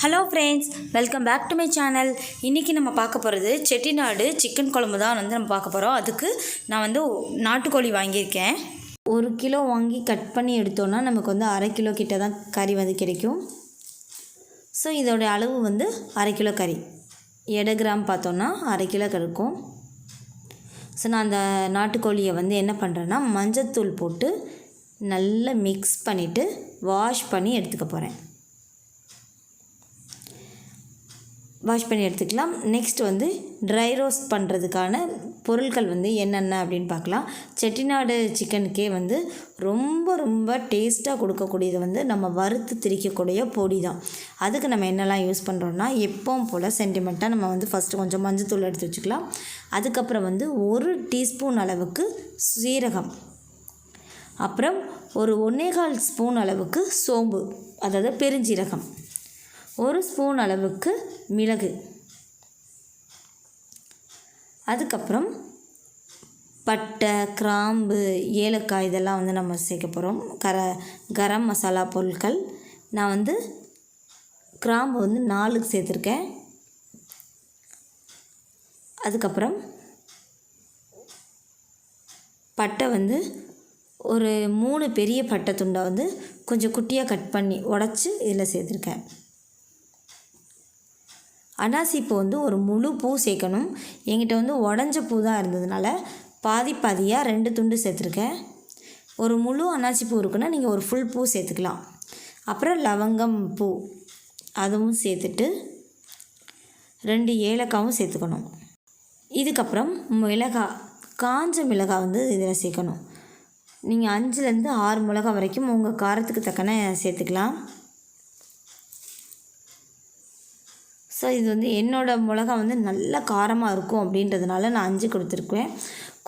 Hello friends, welcome back to my channel. இன்றைக்கி நம்ம பார்க்க போகிறது செட்டிநாடு சிக்கன் குழம்பு தான் நம்ம பார்க்க போகிறோம். அதுக்கு நான் நாட்டுக்கோழி வாங்கியிருக்கேன். 1 கிலோ வாங்கி கட் பண்ணி எடுத்தோன்னா நமக்கு 1/2 கிலோ கிட்ட தான் கறி கிடைக்கும். ஸோ இதோடைய அளவு 1/2 கிலோ கறி. எடை கிராம் பார்த்தோன்னா 1/2 கிலோ இருக்கும். ஸோ நான் அந்த நாட்டுக்கோழியை என்ன பண்ணுறேன்னா மஞ்சத்தூள் போட்டு நல்லா மிக்ஸ் பண்ணிவிட்டு வாஷ் பண்ணி எடுத்துக்க போகிறேன். வாஷ் பண்ணி எடுத்துக்கலாம். நெக்ஸ்ட் ட்ரை ரோஸ்ட் பண்ணுறதுக்கான பொருட்கள் என்னென்ன அப்படின்னு பார்க்கலாம். செட்டிநாடு சிக்கனுக்கே ரொம்ப ரொம்ப டேஸ்ட்டாக கொடுக்கக்கூடியது நம்ம வறுத்து திரிக்கக்கூடிய பொடி தான். அதுக்கு நம்ம என்னெல்லாம் யூஸ் பண்ணுறோன்னா, எப்பவும் போல் சென்டிமெண்ட்டாக நம்ம ஃபஸ்ட்டு கொஞ்சம் மஞ்சத்தூள் எடுத்து வச்சுக்கலாம். அதுக்கப்புறம் 1 டீஸ்பூன் அளவுக்கு சீரகம், அப்புறம் ஒரு 1/4 ஸ்பூன் அளவுக்கு சோம்பு, அதாவது பெருஞ்சீரகம், 1 ஸ்பூன் அளவுக்கு மிளகு, அதுக்கப்புறம் பட்டை, கிராம்பு, ஏலக்காய் இதெல்லாம் நம்ம சேர்க்க போகிறோம். கரம் மசாலா பொருட்கள் நான் கிராம்பு 4 சேர்த்துருக்கேன். அதுக்கப்புறம் பட்டை ஒரு 3 பெரிய பட்டை துண்டை கொஞ்சம் குட்டியாக கட் பண்ணி உடச்சி இதில் சேர்த்துருக்கேன். அனாசி பூ ஒரு முழு பூ சேர்க்கணும். என்கிட்ட உடஞ்ச பூ தான் இருந்ததுனால பாதியாக 2 துண்டு சேர்த்துருக்கேன். ஒரு முழு அனாசி பூ இருக்குன்னா நீங்கள் ஒரு ஃபுல் பூ சேர்த்துக்கலாம். அப்புறம் லவங்கம் பூ அதுவும் சேர்த்துட்டு 2 ஏலக்காவும் சேர்த்துக்கணும். இதுக்கப்புறம் மிளகாய், காஞ்ச மிளகாய் இதில் சேர்க்கணும். நீங்கள் 5லேருந்து 6 மிளகாய் வரைக்கும் உங்கள் காரத்துக்கு தக்கன சேர்த்துக்கலாம். ஸோ இது என்னோடய மிளகா நல்ல காரமாக இருக்கும் அப்படின்றதுனால நான் 5 கொடுத்துருக்குவேன்.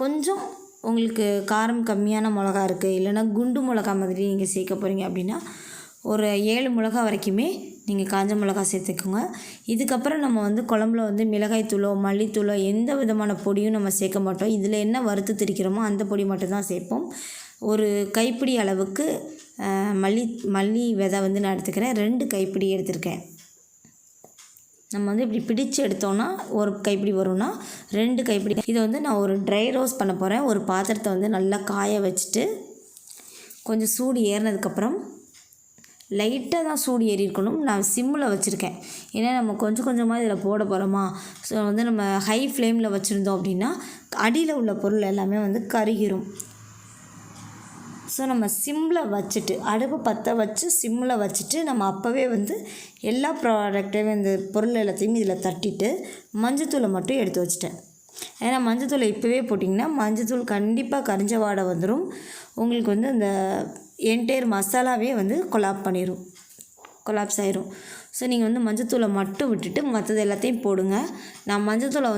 கொஞ்சம் உங்களுக்கு காரம் கம்மியான மிளகா இருக்குது, இல்லைனா குண்டு மிளகா மாதிரி நீங்கள் சேர்க்க போகிறீங்க அப்படின்னா ஒரு 7 மிளகா வரைக்குமே நீங்கள் காஞ்ச மிளகா சேர்த்துக்கோங்க. இதுக்கப்புறம் நம்ம குழம்புல மிளகாய் தூளோ மல்லித்தூளோ எந்த விதமான பொடியும் நம்ம சேர்க்க மாட்டோம். இதில் என்ன வறுத்து திரிக்கிறோமோ அந்த பொடி மட்டும்தான் சேர்ப்போம். ஒரு கைப்பிடி அளவுக்கு மல்லி விதை நான் எடுத்துக்கிறேன். 2 கைப்பிடி எடுத்துருக்கேன். நம்ம இப்படி பிடிச்சு எடுத்தோன்னா ஒரு கைப்பிடி வரும்னா 2 கைப்பிடி. இதை நான் ஒரு ட்ரை ரோஸ்ட் பண்ண போகிறேன். ஒரு பாத்திரத்தை நல்லா காய வச்சுட்டு கொஞ்சம் சூடு ஏறினதுக்கப்புறம் லைட்டாக தான் சூடு ஏறி இருக்கணும். நான் சிம்மில் வச்சுருக்கேன். ஏன்னா நம்ம கொஞ்சம் கொஞ்சமாக இதில் போட போகிறோமா. ஸோ நம்ம ஹை ஃப்ளேமில் வச்சுருந்தோம் அப்படின்னா அடியில் உள்ள பொருள் எல்லாமே கருகிரும். ஸோ நம்ம சிம்மில் வச்சுட்டு அடுப்பு பற்ற வச்சு சிம்மில் வச்சுட்டு நம்ம அப்போவே எல்லா ப்ராடக்டையும் இந்த பொருள் எல்லாத்தையும் இதில் தட்டிட்டு மஞ்சத்தூளை மட்டும் எடுத்து வச்சுட்டேன். ஏன்னா மஞ்சத்தூளை இப்போவே போட்டிங்கன்னா மஞ்சத்தூள் கண்டிப்பாக கரிஞ்ச வாடை வந்துடும். உங்களுக்கு அந்த என்டையர் மசாலாவே கொலாப்ஸ் ஆயிரும். ஸோ நீங்கள் மஞ்சத்தூளை மட்டும் விட்டுட்டு மற்றது எல்லாத்தையும் போடுங்க. நான் மஞ்சத்தூளை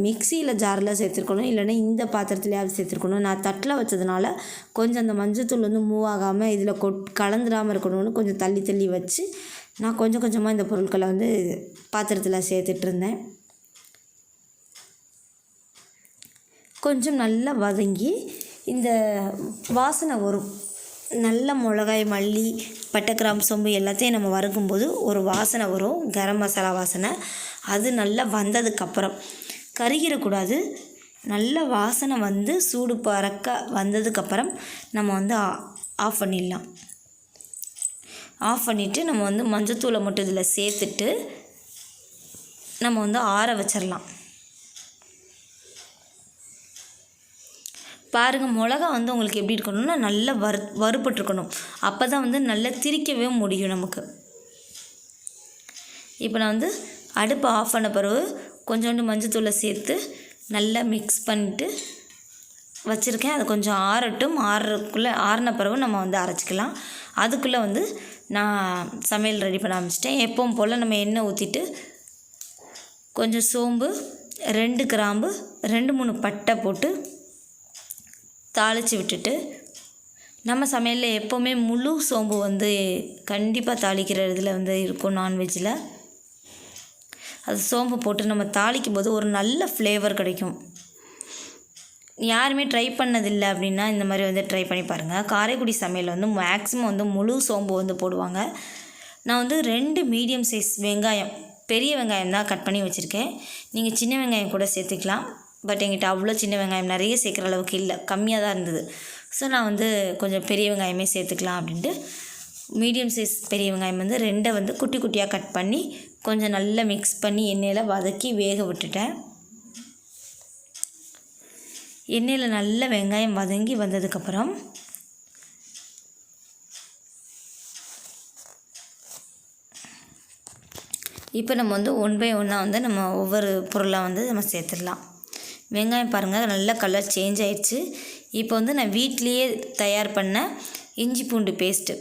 மிக்சியில் ஜாரில் சேர்த்துருக்கணும், இல்லைன்னா இந்த பாத்திரத்துலையாவது சேர்த்துருக்கணும். நான் தட்டில் வச்சதுனால கொஞ்சம் அந்த மஞ்சத்தூள் மூவ் ஆகாமல் இதில் கலந்துடாமல் இருக்கணும்னு கொஞ்சம் தள்ளி வச்சு நான் கொஞ்சம் கொஞ்சமாக இந்த பொருட்களை பாத்திரத்தில் சேர்த்துட்டு இருந்தேன். கொஞ்சம் நல்லா வதங்கி இந்த வாசனை வரும். நல்ல மிளகாய், மல்லி, பட்டை, கிராம்பு, சோம்பு எல்லாத்தையும் நம்ம வறுக்கும்போது ஒரு வாசனை வரும், கரம் மசாலா வாசனை. அது நல்லா வந்ததுக்கப்புறம் கருகிடக்கூடாது. நல்ல வாசனை சூடு பறக்க வந்ததுக்கப்புறம் நம்ம ஆஃப் பண்ணிடலாம். ஆஃப் பண்ணிவிட்டு நம்ம மஞ்சத்தூளை மட்டும் இதில் சேர்த்துட்டு நம்ம ஆற வச்சிடலாம். பாருங்கள், மிளகா உங்களுக்கு எப்படி இருக்கணும்னா நல்லா வறுபட்டுருக்கணும். அப்போ தான் நல்லா திரிக்கவே முடியும் நமக்கு. இப்போ நான் அடுப்பை ஆஃப் பண்ண பிறகு கொஞ்சோண்டு மஞ்சத்தூளை சேர்த்து நல்லா மிக்ஸ் பண்ணிட்டு வச்சுருக்கேன். அது கொஞ்சம் ஆறட்டும். ஆறின பிறகு நம்ம அரைச்சிக்கலாம். அதுக்குள்ளே நான் சமையல் ரெடி பண்ண ஆரம்பிச்சிட்டேன். எப்பவும் போல் நம்ம எண்ணெய் ஊற்றிட்டு கொஞ்சம் சோம்பு, 2 கிராம்பு, 2-3 பட்டை போட்டு தாளித்து விட்டுட்டு, நம்ம சமையலில் எப்போவுமே முழு சோம்பு கண்டிப்பாக தாளிக்கிற இதில் இருக்கும் நான்வெஜ்ஜில். அது சோம்பு போட்டு நம்ம தாளிக்கும் போது ஒரு நல்ல ஃப்ளேவர் கிடைக்கும். யாருமே ட்ரை பண்ணதில்லை அப்படின்னா இந்த மாதிரி ட்ரை பண்ணி பாருங்கள். காரைக்குடி சமையல் மேக்ஸிமம் முழு சோம்பு போடுவாங்க. நான் வந்து 2 மீடியம் சைஸ் வெங்காயம், பெரிய வெங்காயம் தான் கட் பண்ணி வச்சுருக்கேன். நீங்கள் சின்ன வெங்காயம் கூட சேர்த்துக்கலாம். பட் என்கிட்ட அவ்வளோ சின்ன வெங்காயம் நிறைய சேர்க்குற அளவுக்கு இல்லை, கம்மியாக தான் இருந்தது. ஸோ நான் வந்து கொஞ்சம் பெரிய வெங்காயமே சேர்த்துக்கலாம் அப்படின்ட்டு மீடியம் சைஸ் பெரிய வெங்காயம் வந்து 2 வந்து குட்டி குட்டியாக கட் பண்ணி கொஞ்சம் நல்லா மிக்ஸ் பண்ணி எண்ணெயில் வதக்கி வேக விட்டுட்டேன். எண்ணெயில் நல்ல வெங்காயம் வதங்கி வந்ததுக்கப்புறம் இப்போ நம்ம வந்து 1 பை 1 வந்து நம்ம ஒவ்வொரு பொருளாக வந்து நம்ம சேர்த்துடலாம். வெங்காயம் பாருங்கள் நல்லா கலர் சேஞ்ச் ஆயிடுச்சு. இப்போ வந்து நான் வீட்லேயே தயார் பண்ண இஞ்சி பூண்டு பேஸ்ட்டு,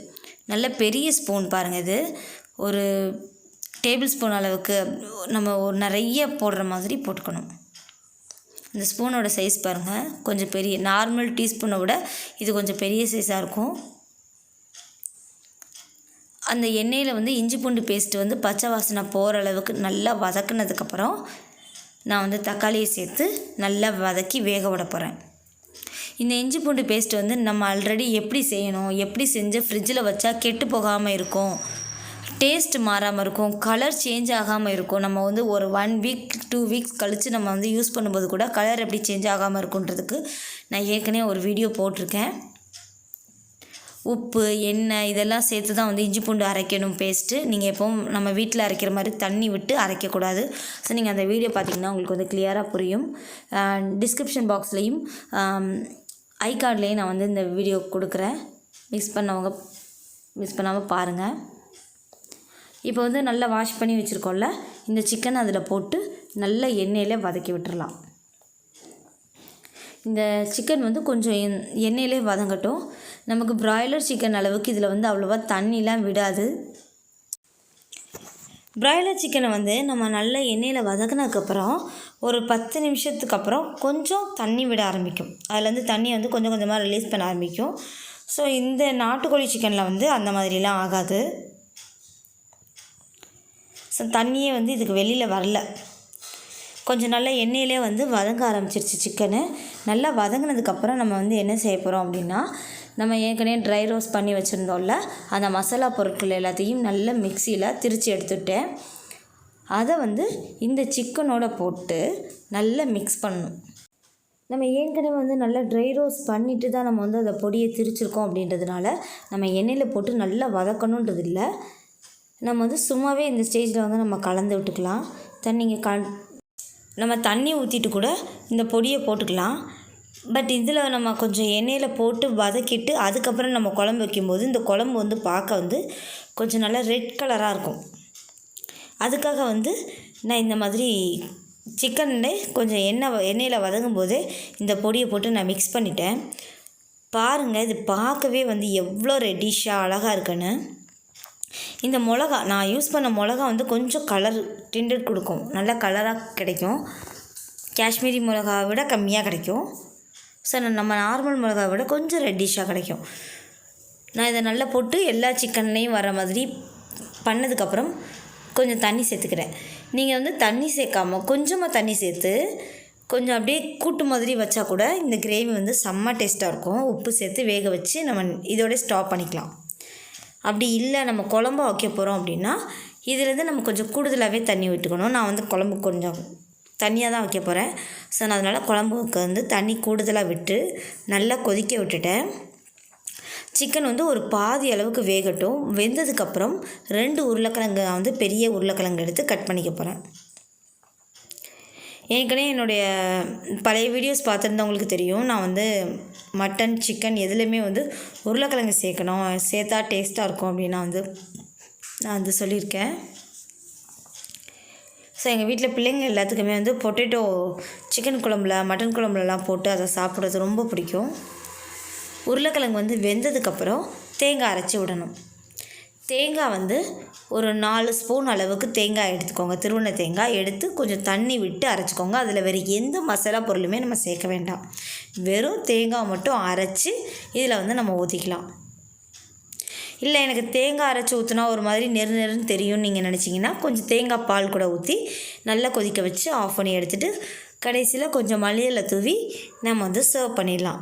நல்ல பெரிய ஸ்பூன் பாருங்கள், இது ஒரு டேபிள் ஸ்பூன் அளவுக்கு நம்ம நிறைய போடுற மாதிரி போட்டுக்கணும். இந்த ஸ்பூனோட சைஸ் பாருங்கள், கொஞ்சம் பெரிய, நார்மல் டீஸ்பூனை விட இது கொஞ்சம் பெரிய சைஸாக இருக்கும். அந்த எண்ணெயில் வந்து இஞ்சி பூண்டு பேஸ்ட்டு வந்து பச்சை வாசனை போகிற அளவுக்கு நல்லா வதக்குனதுக்கப்புறம் நான் வந்து தக்காளியை சேர்த்து நல்லா வதக்கி வேக விட போகிறேன். இந்த இஞ்சி பூண்டு பேஸ்ட்டு வந்து நம்ம ஆல்ரெடி எப்படி செய்யணும், எப்படி செஞ்சு ஃப்ரிட்ஜில் வச்சா கெட்டு போகாமல் இருக்கும், டேஸ்ட் மாறாமல் இருக்கும், கலர் சேஞ்ச் ஆகாமல் இருக்கும். நம்ம வந்து ஒரு 1 வீக் 2 வீக்ஸ் கழித்து நம்ம வந்து யூஸ் பண்ணும்போது கூட கலர் எப்படி சேஞ்ச் ஆகாமல் இருக்குன்றதுக்கு நான் ஏற்கனவே ஒரு வீடியோ போட்டிருக்கேன். உப்பு, எண்ணெய் இதெல்லாம் சேர்த்து தான் வந்து இஞ்சி பூண்டு அரைக்கணும் பேஸ்ட்டு. நீங்கள் எப்போவும் நம்ம வீட்டில் அரைக்கிற மாதிரி தண்ணி விட்டு அரைக்கக்கூடாது. ஸோ நீங்கள் அந்த வீடியோ பார்த்திங்கன்னா உங்களுக்கு வந்து கிளியராக புரியும். டிஸ்கிரிப்ஷன் பாக்ஸ்லேயும் ஐ கார்ட்லேயும் நான் வந்து இந்த வீடியோ கொடுக்குறேன். மிஸ் பண்ணாமல் பாருங்கள். இப்போ வந்து நல்லா வாஷ் பண்ணி வச்சுருக்கோம்ல, இந்த சிக்கன் அதில் போட்டு நல்லா எண்ணெயிலே வதக்கி விட்டுறலாம். இந்த சிக்கன் வந்து கொஞ்சம் எண்ணெயிலே வதங்கட்டும். நமக்கு பிராய்லர் சிக்கன் அளவுக்கு இதில் வந்து அவ்வளோவா தண்ணிலாம் விடாது. பிராய்லர் சிக்கனை வந்து நம்ம நல்லா எண்ணெயில் வதக்கினதுக்கப்புறம் ஒரு 10 நிமிஷத்துக்கு அப்புறம் கொஞ்சம் தண்ணி விட ஆரம்பிக்கும். அதுலேருந்து தண்ணியை வந்து கொஞ்சம் கொஞ்சமாக ரிலீஸ் பண்ண ஆரம்பிக்கும். ஸோ இந்த நாட்டுக்கோழி சிக்கனில் வந்து அந்த மாதிரிலாம் ஆகாது. ஸோ தண்ணியே வந்து இதுக்கு வெளியில் வரல. கொஞ்சம் நல்லா எண்ணெயிலே வந்து வதங்க ஆரம்பிச்சிருச்சு சிக்கனு. நல்லா வதங்கினதுக்கப்புறம் நம்ம வந்து என்ன செய்ய போகிறோம் அப்படின்னா, நம்ம ஏற்கனவே ட்ரை ரோஸ்ட் பண்ணி வச்சுருந்தோம்ல, அந்த மசாலா பொருட்கள் எல்லாத்தையும் நல்லா மிக்சியில் திரித்து எடுத்துட்டேன். அதை வந்து இந்த சிக்கனோட போட்டு நல்லா மிக்ஸ் பண்ணணும். நம்ம ஏற்கனவே வந்து நல்லா ட்ரை ரோஸ்ட் பண்ணிவிட்டு தான் நம்ம வந்து அதை பொடியை திரிச்சிருக்கோம். அப்படின்றதுனால நம்ம எண்ணெயில் போட்டு நல்லா வதக்கணுன்றது இல்லை. நம்ம வந்து சும்மாவே இந்த ஸ்டேஜில் வந்து நம்ம கலந்து விட்டுக்கலாம். நம்ம தண்ணி ஊற்றிட்டு கூட இந்த பொடியை போட்டுக்கலாம். பட் இதில் நம்ம கொஞ்சம் எண்ணெயில் போட்டு வதக்கிட்டு அதுக்கப்புறம் நம்ம குழம்பு வைக்கும்போது இந்த குழம்பு வந்து பார்க்க வந்து கொஞ்சம் நல்லா ரெட் கலராக இருக்கும். அதுக்காக வந்து நான் இந்த மாதிரி சிக்கன்லே கொஞ்சம் எண்ணெயில் வதங்கும் போதே இந்த பொடியை போட்டு நான் மிக்ஸ் பண்ணிட்டேன். பாருங்கள், இது பார்க்கவே வந்து எவ்வளோ ரெட்டிஷாக அழகாக இருக்குன்னு. இந்த மிளகா நான் யூஸ் பண்ண மிளகா வந்து கொஞ்சம் கலர் டிண்டட் கொடுக்கும், நல்ல கலராக கிடைக்கும். காஷ்மீரி மிளகாவை விட கம்மியாக கிடைக்கும். ஸோ நம்ம நார்மல் மிளகாவை விட கொஞ்சம் ரெட்டிஷாக கிடைக்கும். நான் இதை நல்லா போட்டு எல்லா சிக்கன்லேயும் வர மாதிரி பண்ணதுக்கப்புறம் கொஞ்சம் தண்ணி சேர்த்துக்கிறேன். நீங்கள் வந்து தண்ணி சேர்க்காமல் கொஞ்சமாக தண்ணி சேர்த்து கொஞ்சம் அப்படியே கூட்டு மாதிரி வச்சா கூட இந்த கிரேவி வந்து செம்ம டேஸ்ட்டாக இருக்கும். உப்பு சேர்த்து வேக வச்சு நம்ம இதோட ஸ்டாப் பண்ணிக்கலாம். அப்படி இல்லை நம்ம குழம்பா வைக்க போகிறோம் அப்படின்னா இதிலேருந்து நம்ம கொஞ்சம் கூடுதலாகவே தண்ணி விட்டுக்கணும். நான் வந்து குழம்பு கொஞ்சம் தண்ணியாக தான் வைக்க போகிறேன். ஸோ நான் அதனால் குழம்புக்கு வந்து தண்ணி கூடுதலாக விட்டு நல்லா கொதிக்க விட்டுட்டேன். சிக்கன் வந்து ஒரு பாதி அளவுக்கு வேகட்டும். வெந்ததுக்கப்புறம் 2 உருளைக்கிழங்கு நான் வந்து பெரிய உருளைக்கிழங்கு எடுத்து கட் பண்ணிக்க போகிறேன். ஏற்கனவே என்னுடைய பழைய வீடியோஸ் பார்த்துருந்தவங்களுக்கு தெரியும், நான் வந்து மட்டன் சிக்கன் எதுலேயுமே வந்து உருளைக்கிழங்கு சேர்க்கணும், சேர்த்தா டேஸ்ட்டாக இருக்கும் அப்படின்னு நான் வந்து சொல்லியிருக்கேன். ஸோ எங்கள் வீட்டில் பிள்ளைங்க எல்லாத்துக்குமே வந்து பொட்டேட்டோ சிக்கன் குழம்புல மட்டன் குழம்புலலாம் போட்டு அதை சாப்பிட்றது ரொம்ப பிடிக்கும். உருளைக்கிழங்கு வந்து வெந்ததுக்கப்புறம் தேங்காய் அரைச்சி விடணும். தேங்காய் வந்து ஒரு 4 ஸ்பூன் அளவுக்கு தேங்காய் எடுத்துக்கோங்க. திருவண்ண தேங்காய் எடுத்து கொஞ்சம் தண்ணி விட்டு அரைச்சிக்கோங்க. அதில் வேறு எந்த மசாலா பொருளுமே நம்ம சேர்க்க வேண்டாம். வெறும் தேங்காய் மட்டும் அரைச்சி இதில் வந்து நம்ம ஊற்றிக்கலாம். இல்லை எனக்கு தேங்காய் அரைச்சி ஊற்றினா ஒரு மாதிரி நெருன்னு தெரியும்னு நீங்கள் நினச்சிங்கன்னா கொஞ்சம் தேங்காய் பால் கூட ஊற்றி நல்லா கொதிக்க வச்சு ஆஃப் பண்ணி எடுத்துகிட்டு கடைசியில் கொஞ்சம் மல்லியில தூவி நம்ம வந்து சர்வ் பண்ணிடலாம்.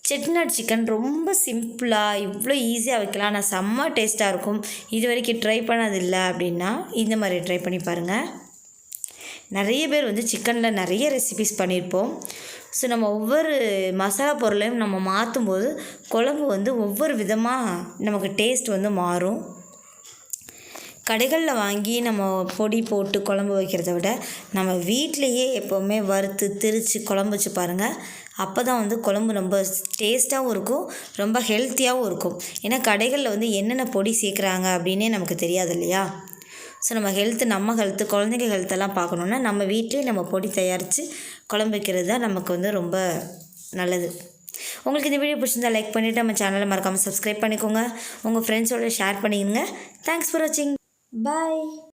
செட்டிநாட் சிக்கன் ரொம்ப சிம்பிளாக இவ்வளோ ஈஸியாக வைக்கலாம். ஆனால் செம்ம டேஸ்ட்டாக இருக்கும். இது வரைக்கும் ட்ரை பண்ணதில்லை அப்படின்னா இந்த மாதிரி ட்ரை பண்ணி பாருங்கள். நிறைய பேர் வந்து சிக்கனில் நிறைய ரெசிபிஸ் பண்ணியிருப்போம். ஸோ நம்ம ஒவ்வொரு மசாலா பொருளையும் நம்ம மாற்றும் போது குழம்பு வந்து ஒவ்வொரு விதமாக நமக்கு டேஸ்ட் வந்து மாறும். கடைகளில் வாங்கி நம்ம பொடி போட்டு குழம்பு வைக்கிறத விட நம்ம வீட்டிலையே எப்போவுமே வறுத்து திரித்து குழம்பு வச்சு பாருங்கள். அப்போ தான் வந்து குழம்பு ரொம்ப டேஸ்ட்டாகவும் இருக்கும், ரொம்ப ஹெல்த்தியாகவும் இருக்கும். ஏன்னா கடைகளில் வந்து என்னென்ன பொடி சேர்க்குறாங்க அப்படின்னே நமக்கு தெரியாது இல்லையா? ஸோ நம்ம ஹெல்த்து குழந்தைங்க ஹெல்த்தெல்லாம் பார்க்கணுன்னா நம்ம வீட்டிலே நம்ம பொடி தயாரித்து குழம்பு வைக்கிறது தான் நமக்கு வந்து ரொம்ப நல்லது. உங்களுக்கு இந்த வீடியோ பிடிச்சிருந்தால் லைக் பண்ணிவிட்டு நம்ம சேனலை மறக்காமல் சப்ஸ்கிரைப் பண்ணிக்கோங்க. உங்கள் ஃப்ரெண்ட்ஸோடு ஷேர் பண்ணிக்கோங்க. தேங்க்ஸ் ஃபார் வாட்சிங். Bye.